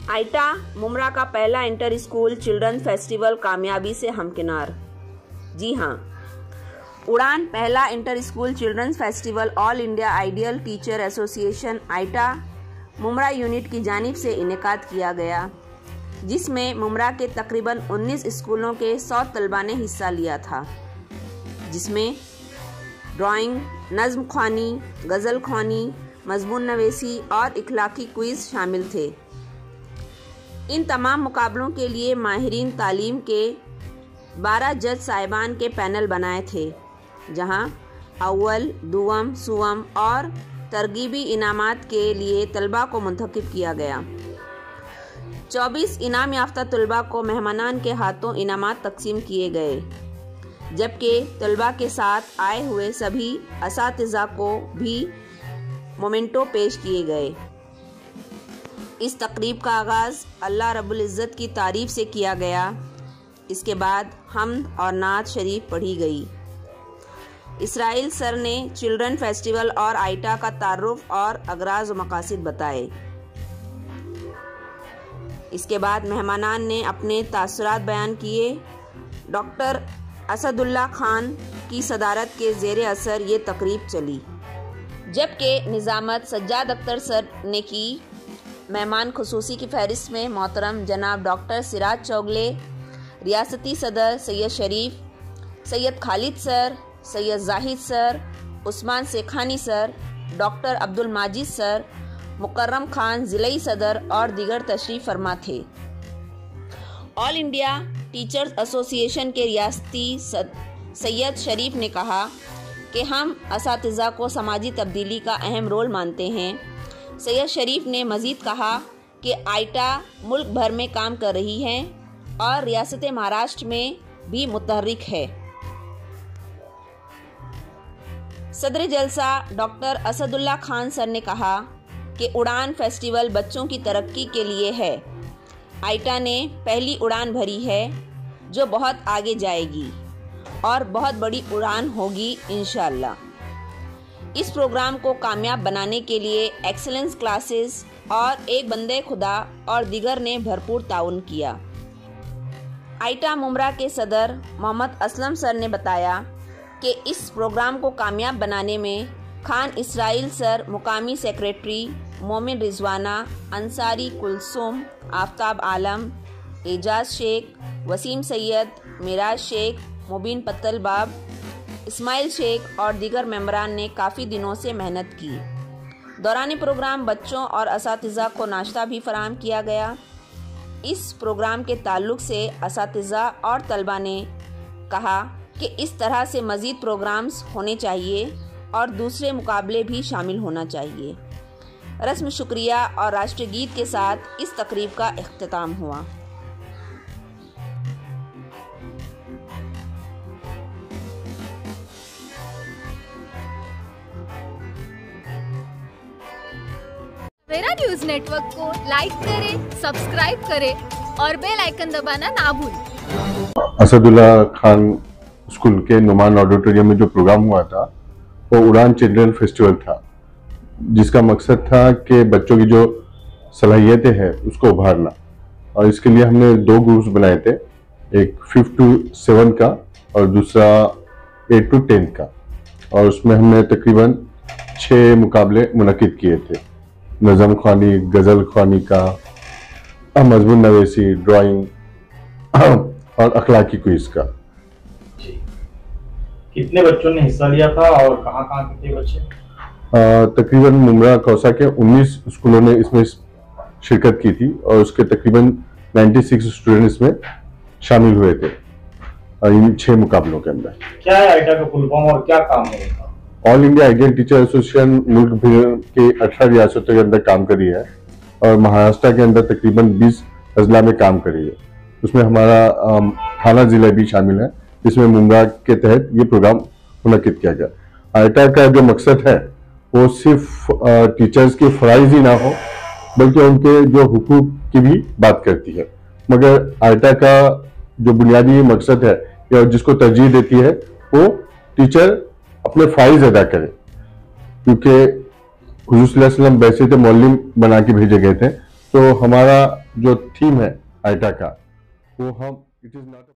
Iota Mumbra का पहला inter school children festival कामयाबी से हमकिनार। जी हाँ, उड़ान पहला inter school children festival all India ideal teacher association AITA Mumbra unit की जानिब से इनेकाद किया गया, जिसमें मुमरा के तकरीबन 19 स्कूलों के 100 तलबा ने हिस्सा लिया था, जिसमें ड्राइंग, नज़्म ख्वानी, गज़ल ख्वानी, मज़मून नवेसी और इखलाकी क्विज़ शामिल थे। इन तमाम मुकाबलों के लिए माहिरीन तालीम के 12 जज साहिबान के पैनल बनाए थे, जहां अव्वल, दुवम, सुवम और तरगीबी इनामात के लिए तलबा को मुंतखब किया गया। 24 इनाम याफ्ता तलबा को मेहमानान के हाथों इनामात तकसीम किए गए, जबकि तलबा के साथ आए हुए सभी असातिज़ा को भी मोमेंटो पेश किए गए। इस तकरीब का आगाज़ अल्लाह रब्बुल इज़्ज़त की तारीफ़ से किया गया। इसके बाद हम्द और नात शरीफ पढ़ी गई। इसराइल सर ने चिल्ड्रन फेस्टिवल और आइटा का तारुफ और अगराज व मकासिद बताए। इसके बाद मेहमानान ने अपने तासुरात बयान किए। डॉक्टर असदुल्ला खान की सदारत के ज़ेरे असर ये तकरीब चली, जबकि निज़ामत सज्जाद अख्तर सर ने की। मेहमान खुसूसी की फहरिस्त में मोहतरम जनाब डॉक्टर सिराज चौगले, रियासती सदर Syed Sharif, Syed Khalid sir, Syed Zahid sir, Usman Sekhani sir, doctor Abdul Majid sir, Mukarram Khan ज़िलाई सदर और दीगर तशरीफ़ फरमा थे। ऑल इंडिया टीचर्स एसोसिएशन के रियासती सैयद शरीफ ने कहा कि हम असातिज़ा को समाजी तब्दीली का अहम रोल मानते हैं। सैयद शरीफ ने मज़ीद कहा कि आइटा मुल्क भर में काम कर रही है और रियासत महाराष्ट्र में भी मुतहर्रिक है। सदर जलसा डॉक्टर असदुल्ला खान सर ने कहा कि उड़ान फेस्टिवल बच्चों की तरक्की के लिए है। आइटा ने पहली उड़ान भरी है जो बहुत आगे जाएगी और बहुत बड़ी उड़ान होगी इंशाअल्लाह। इस प्रोग्राम को कामयाब बनाने के लिए एक्सीलेंस क्लासेस और एक बंदे खुदा और दीगर ने भरपूर ताउन किया। आइटा मुमरा के सदर मोहम्मद असलम सर ने बताया कि इस प्रोग्राम को कामयाब बनाने में खान इसराइल सर, मुकामी सेक्रेटरी मोमिन रिजवाना, अंसारी कुलसुम, आफ्ताब आलम, एजाज शेख, वसीम सैयद, मिराज शेख, मुबीन पत्तलबाब, इस्माइल शेख और दीगर मेंबरान ने काफ़ी दिनों से मेहनत की। दौरान प्रोग्राम बच्चों और असातिज़ा को नाश्ता भी फराहम किया गया। इस प्रोग्राम के ताल्लुक से असातिज़ा और तलबा ने कहा कि इस तरह से मज़ीद प्रोग्राम्स होने चाहिए और दूसरे मुकाबले भी शामिल होना चाहिए। रस्म शुक्रिया और राष्ट्रीय गीत के साथ इस तकरीब का इख्तिताम हुआ। सवेरा न्यूज नेटवर्क को लाइक करें, सब्सक्राइब करें और बेल आइकन दबाना ना भूलें। असदुल्ला खान स्कूल के नुमान ऑडिटोरियम में जो प्रोग्राम हुआ था वो उड़ान चिल्ड्रन फेस्टिवल था, जिसका मकसद था कि बच्चों की जो सलाहियतें हैं उसको उभारना। और इसके लिए हमने 2 ग्रुप्स बनाए थे, एक 5 to 7 का और दूसरा 8 to 10 का। और उसमें हमने तकरीबन 6 मुकाबले मुनक्किद किए थे, नज़म ख्वानी, गज़ल ख्वानी का, मज़मून नवेसी, ड्राइंग और अखलाकी क्विज़ का। कितने बच्चों ने हिस्सा लिया था और कहाँ के थे बच्चे? तकरीबन मुमरा कौसा के 19 स्कूलों ने इसमें शिरकत की थी और उसके तकरीबन 96 स्टूडेंट इसमें शामिल हुए थे इन 6 मुकाबलों के अंदर। क्या है आइटा का फुल फॉर्म और क्या काम है? All India ideal teacher association मुल्क भर के 18 रियासतों के अंदर काम करी है और महाराष्ट्र के अंदर तकरीबन 20 अजला में काम करी है। उसमें हमारा थाना जिला भी शामिल है, जिसमें मुमरा के तहत ये प्रोग्राम मुनक्किद किया गया। आइटा का जो मकसद है वो सिर्फ टीचर्स की फराइज ही ना हो, बल्कि उनके जो हुकूक की भी बात करती है। मगर आइटा का जो बुनियादी मकसद है या जिसको तरजीह देती है वो टीचर अपने फ़राइज़ अदा करें, क्योंकि हुज़ूर सल्लल्लाहु अलैहि वसल्लम वैसे तो मौलिम बना के भेजे गए थे, तो हमारा जो थीम है आइटा का वो हम इट इज नॉट